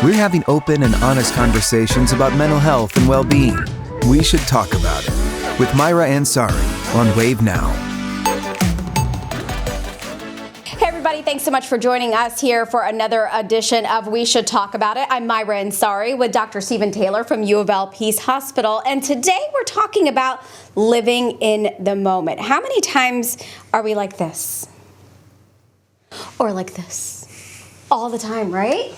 We're having open and honest conversations about mental health and well-being. We should talk about it with Maira and Sari on Wave Now. Hey everybody, thanks so much for joining us here for another edition of We Should Talk About It. I'm Maira and Sari with Dr. Stephen Taylor from U of L Peace Hospital, and today we're talking about living in the moment. How many times are we like this? Or like this? All the time, right?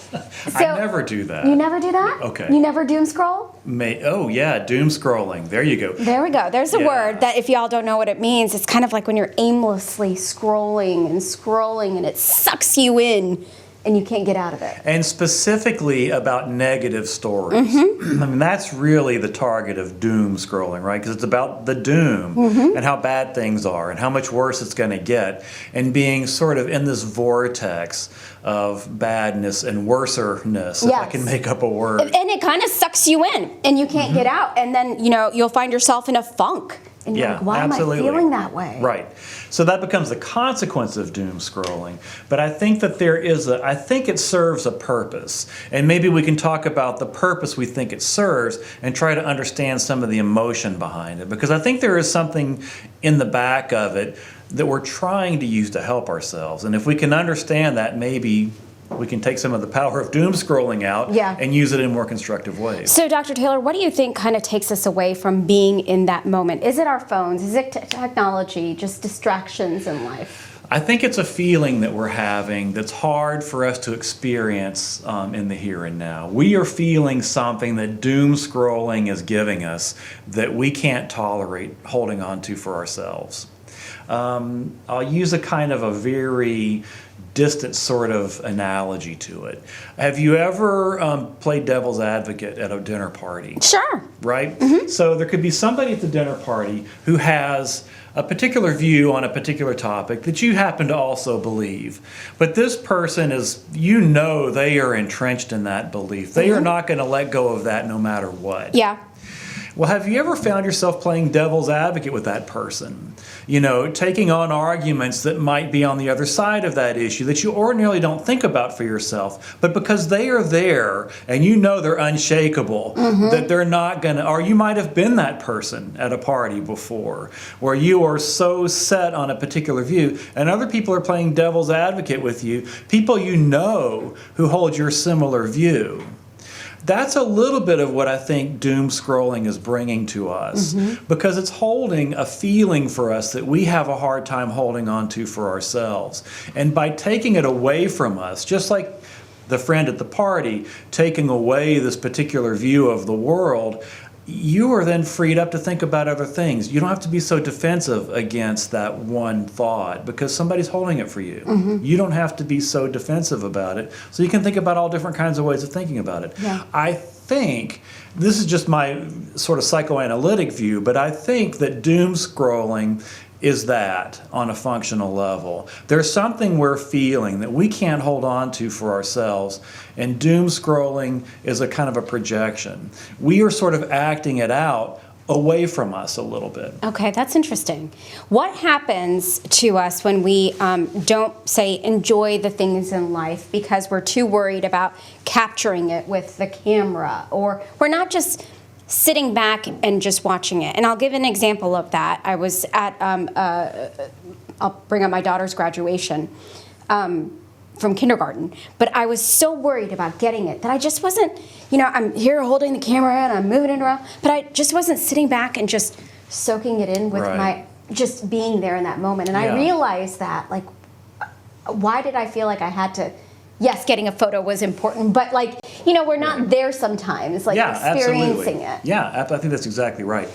I never do that. You never do that? Okay. You never doom scroll? Oh yeah, doom scrolling. There you go. There we go. There's a word that if y'all don't know what it means, it's kind of like when you're aimlessly scrolling and it sucks you in and you can't get out of it. And specifically about negative stories. I mean, that's really the target of doom scrolling, right? Because it's about the doom and how bad things are and how much worse it's going to get, and being sort of in this vortex of badness and worserness, if I can make up a word. And it kind of sucks you in and you can't get out. And then, you'll find yourself in a funk. And you're like, why am I feeling that way? Right. So that becomes the consequence of doom scrolling. But I think that I think it serves a purpose. And maybe we can talk about the purpose we think it serves and try to understand some of the emotion behind it. Because I think there is something in the back of it that we're trying to use to help ourselves. And if we can understand that, maybe we can take some of the power of doom scrolling out and use it in more constructive ways. So, Dr. Taylor, what do you think kind of takes us away from being in that moment? Is it our phones? Is it technology? Just distractions in life? I think it's a feeling that we're having that's hard for us to experience in the here and now. We are feeling something that doom scrolling is giving us that we can't tolerate holding on to for ourselves. I'll use a kind of a very distant sort of analogy to it. Have you ever played devil's advocate at a dinner party? Sure. Right? So there could be somebody at the dinner party who has a particular view on a particular topic that you happen to also believe. But this person is, they are entrenched in that belief. They are not going to let go of that no matter what. Yeah. Well, have you ever found yourself playing devil's advocate with that person? Taking on arguments that might be on the other side of that issue that you ordinarily don't think about for yourself, but because they are there and they're unshakable, that they're not going to, or you might have been that person at a party before where you are so set on a particular view and other people are playing devil's advocate with you, people who hold your similar view. That's a little bit of what I think doom scrolling is bringing to us, because it's holding a feeling for us that we have a hard time holding on to for ourselves. And by taking it away from us, just like the friend at the party taking away this particular view of the world, you are then freed up to think about other things. You don't have to be so defensive against that one thought because somebody's holding it for you. You don't have to be so defensive about it. So you can think about all different kinds of ways of thinking about it. Yeah. I think, this is just my sort of psychoanalytic view, but I think that doom scrolling is that on a functional level. There's something we're feeling that we can't hold on to for ourselves, and doom scrolling is a kind of a projection. We are sort of acting it out away from us a little bit. Okay, that's interesting. What happens to us when we don't, say, enjoy the things in life because we're too worried about capturing it with the camera, or we're not just sitting back and just watching it? And I'll give an example of that. I was at, I'll bring up my daughter's graduation from kindergarten, but I was so worried about getting it that I just wasn't, I'm here holding the camera and I'm moving it around, but I just wasn't sitting back and just soaking it in with just being there in that moment. And I realized that, like, why did I feel like I had to, yes, getting a photo was important, but we're not there sometimes, experiencing it. Yeah, I think that's exactly right.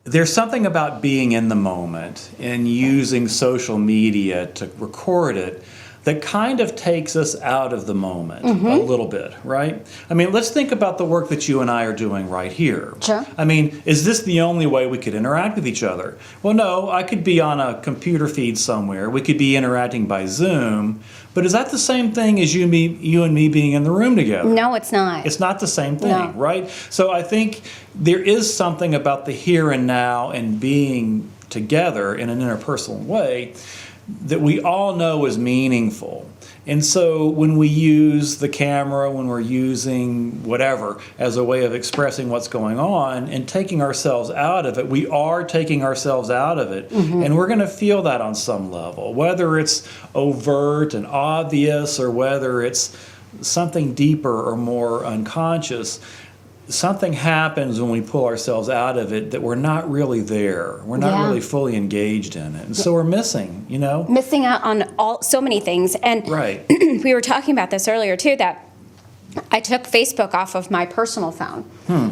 There's something about being in the moment and using social media to record it that kind of takes us out of the moment a little bit, right? I mean, let's think about the work that you and I are doing right here. Sure. I mean, is this the only way we could interact with each other? Well, no, I could be on a computer feed somewhere. We could be interacting by Zoom. But is that the same thing as you and me being in the room together? No, it's not. It's not the same thing, right? So I think there is something about the here and now and being together in an interpersonal way that we all know is meaningful. And so when we use the camera, when we're using whatever as a way of expressing what's going on and taking ourselves out of it, we are taking ourselves out of it. And we're going to feel that on some level, whether it's overt and obvious or whether it's something deeper or more unconscious. Something happens when we pull ourselves out of it that we're not really there. We're not really fully engaged in it. And so we're missing, Missing out on so many things. And Right. we were talking about this earlier too, that I took Facebook off of my personal phone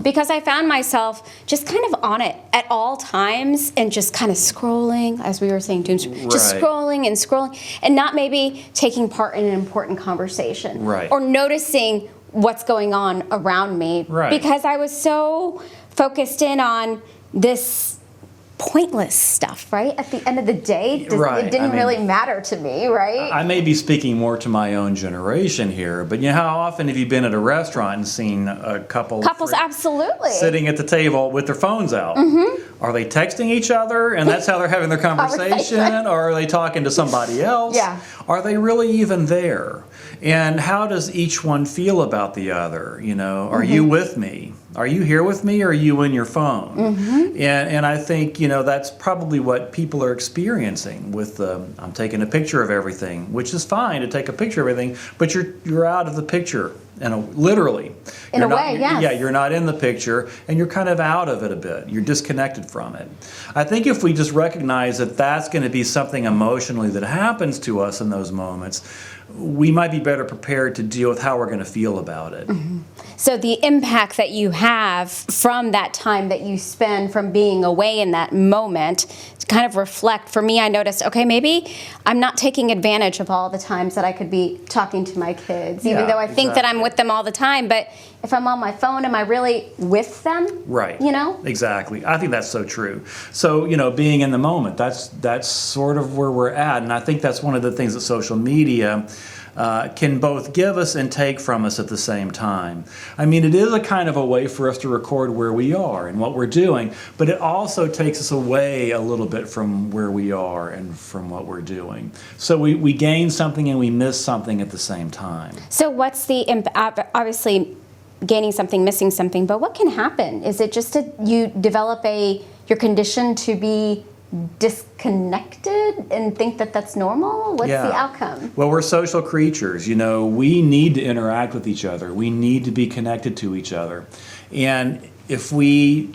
because I found myself just kind of on it at all times and just kind of scrolling, as we were saying, just scrolling and not maybe taking part in an important conversation or noticing what's going on around me because I was so focused in on this pointless stuff, right? At the end of the day, it didn't really matter to me, right? I may be speaking more to my own generation here, but how often have you been at a restaurant and seen a couples absolutely sitting at the table with their phones out? Are they texting each other and that's how they're having their conversation? Or are they talking to somebody else? Are they really even there? And how does each one feel about the other? Are you with me? Are you here with me, or are you in your phone? And I think that's probably what people are experiencing with I'm taking a picture of everything, which is fine to take a picture of everything, but you're out of the picture, literally. In a way, yes. Yeah, you're not in the picture, and you're kind of out of it a bit. You're disconnected from it. I think if we just recognize that that's going to be something emotionally that happens to us in those moments, we might be better prepared to deal with how we're going to feel about it. So the impact that you have from that time that you spend from being away in that moment to kind of reflect, for me, I noticed, okay, maybe I'm not taking advantage of all the times that I could be talking to my kids, even though I think that I'm with them all the time. But if I'm on my phone, am I really with them? Right. Exactly. I think that's so true. So, being in the moment, that's sort of where we're at. And I think that's one of the things that social media can both give us and take from us at the same time. I mean, it is a kind of a way for us to record where we are and what we're doing, but it also takes us away a little bit from where we are and from what we're doing. So we gain something and we miss something at the same time. So what's the obviously gaining something, missing something, but what can happen? Is it just you develop you're conditioned to be disconnected and think that that's normal? What's the outcome? Well, we're social creatures. We need to interact with each other. We need to be connected to each other. And if we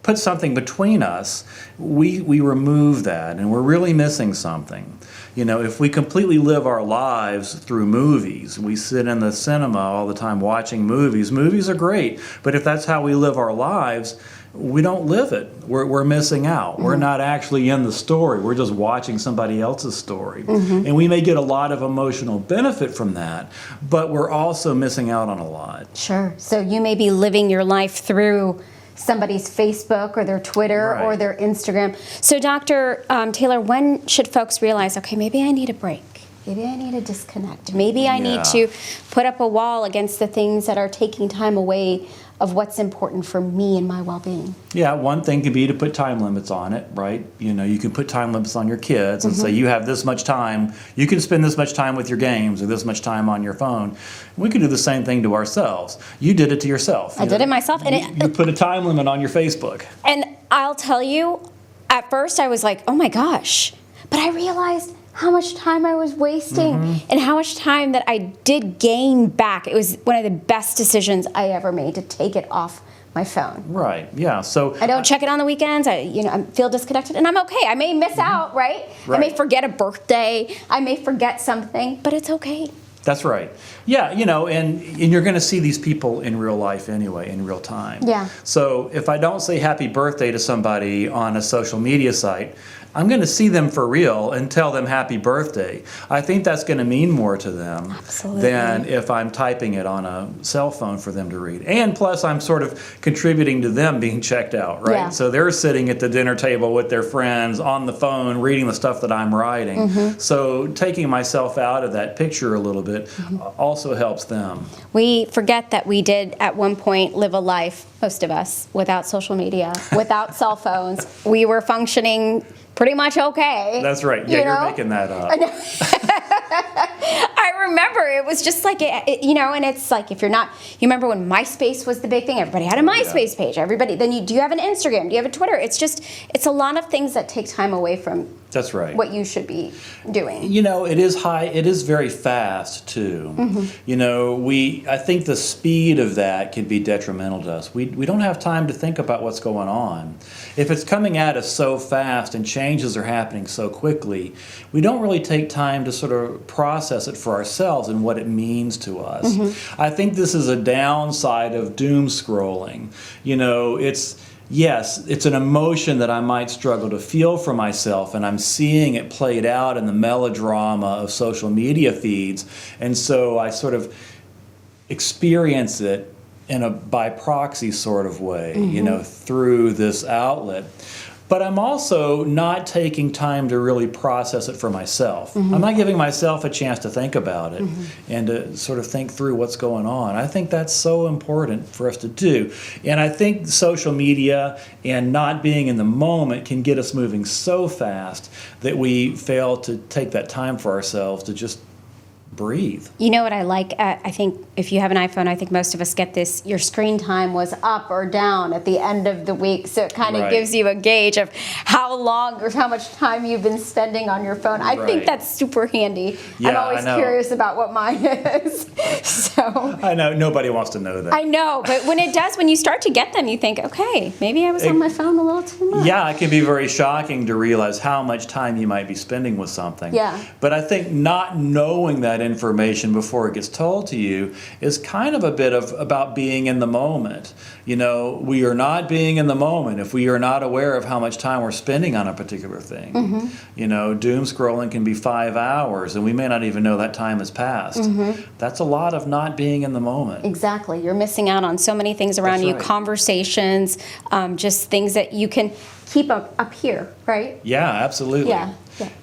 put something between us, we remove that, and we're really missing something. If we completely live our lives through movies, we sit in the cinema all the time watching movies. Movies are great, but if that's how we live our lives, we don't live it. We're missing out. We're not actually in the story. We're just watching somebody else's story. And we may get a lot of emotional benefit from that, but we're also missing out on a lot. Sure. So you may be living your life through somebody's Facebook or their Twitter or their Instagram. So Dr. Taylor, when should folks realize, okay, maybe I need a break? Maybe I need to disconnect. Maybe I need to put up a wall against the things that are taking time away of what's important for me and my well-being. Yeah, one thing could be to put time limits on it, right? You can put time limits on your kids and say you have this much time. You can spend this much time with your games or this much time on your phone. We could do the same thing to ourselves. You did it to yourself. I did it myself. And you put a time limit on your Facebook. And I'll tell you, at first I was like, oh my gosh. But I realized how much time I was wasting and how much time that I did gain back. It was one of the best decisions I ever made to take it off my phone. Right, yeah. So I don't check it on the weekends. I feel disconnected, and I'm okay. I may miss out, right? I may forget a birthday. I may forget something, but it's okay. That's right. Yeah, and you're going to see these people in real life anyway, in real time. Yeah. So if I don't say happy birthday to somebody on a social media site, I'm going to see them for real and tell them happy birthday. I think that's going to mean more to them than if I'm typing it on a cell phone for them to read. And plus, I'm sort of contributing to them being checked out, right? Yeah. So they're sitting at the dinner table with their friends on the phone reading the stuff that I'm writing. So taking myself out of that picture a little bit also helps them. We forget that we did at one point live a life, most of us, without social media, without cell phones. We were functioning pretty much okay. That's right. Yeah, you're making that up. I remember it was just like, and it's like, if you're not, you remember when MySpace was the big thing? Everybody had a MySpace page. Everybody, then do you have an Instagram? Do you have a Twitter? It's a lot of things that take time away from That's right. what you should be doing. It is very fast too. I think the speed of that can be detrimental to us. We don't have time to think about what's going on. If it's coming at us so fast and changes are happening so quickly, we don't really take time to sort of process it for ourselves and what it means to us. I think this is a downside of doom scrolling. Yes, it's an emotion that I might struggle to feel for myself, and I'm seeing it played out in the melodrama of social media feeds, and so I sort of experience it in a by proxy sort of way, through this outlet. But I'm also not taking time to really process it for myself. I'm not giving myself a chance to think about it and to sort of think through what's going on. I think that's so important for us to do. And I think social media and not being in the moment can get us moving so fast that we fail to take that time for ourselves to just breathe. You know what I like? I think if you have an iPhone, I think most of us get this, your screen time was up or down at the end of the week. So it kind of gives you a gauge of how long or how much time you've been spending on your phone. I think that's super handy. Yeah, I'm always curious about what mine is. So I know, nobody wants to know that. I know, but when you start to get them, you think, okay, maybe I was on my phone a little too much. Yeah, it can be very shocking to realize how much time you might be spending with something. Yeah. But I think not knowing that information before it gets told to you is kind of a bit of about being in the moment. We are not being in the moment if we are not aware of how much time we're spending on a particular thing. Doom scrolling can be 5 hours and we may not even know that time has passed. That's a lot of not being in the moment. Exactly. You're missing out on so many things around you, conversations, just things that you can keep up here, right? Yeah, absolutely. Yeah.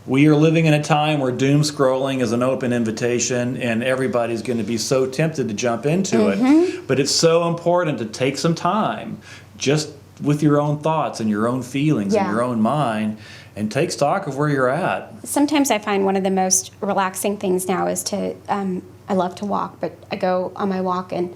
We are living in a time where doom scrolling is an open invitation and everybody's going to be so tempted to jump into it. But it's so important to take some time just with your own thoughts and your own feelings and your own mind and take stock of where you're at. Sometimes I find one of the most relaxing things now is I love to walk, but I go on my walk and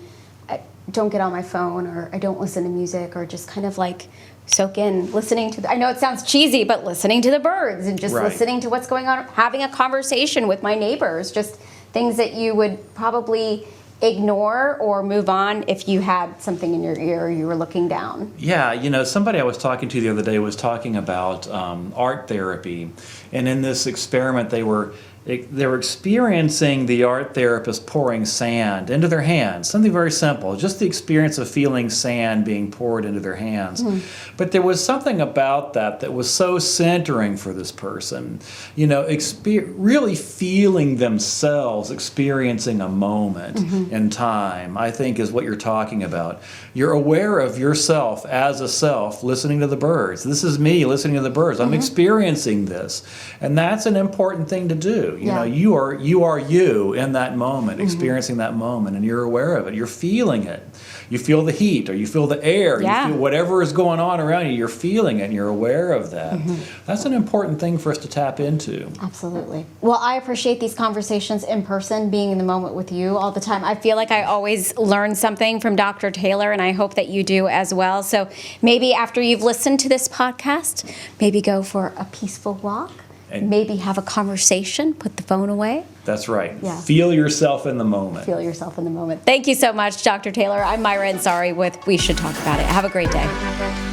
I don't get on my phone or I don't listen to music or just kind of like soak in, listening to I know it sounds cheesy, but listening to the birds and just listening to what's going on, having a conversation with my neighbors, just things that you would probably ignore or move on if you had something in your ear or you were looking down. Yeah, somebody I was talking to the other day was talking about art therapy, and in this experiment they were experiencing the art therapist pouring sand into their hands, something very simple, just the experience of feeling sand being poured into their hands. But there was something about that was so centering for this person, really feeling themselves experiencing a moment in time, I think is what you're talking about. You're aware of yourself as a self listening to the birds. This is me listening to the birds. I'm experiencing this. And that's an important thing to do. You are you in that moment, experiencing that moment, and you're aware of it. You're feeling it. You feel the heat, or you feel the air. You feel whatever is going on around you. You're feeling it, and you're aware of that. That's an important thing for us to tap into. Absolutely. Well, I appreciate these conversations in person, being in the moment with you all the time. I feel like I always learn something from Dr. Taylor, and I hope that you do as well. So maybe after you've listened to this podcast, maybe go for a peaceful walk. And maybe have a conversation, put the phone away. That's right. Yeah. Feel yourself in the moment. Feel yourself in the moment. Thank you so much, Dr. Taylor. I'm Myra Ansari with We Should Talk About It. Have a great day.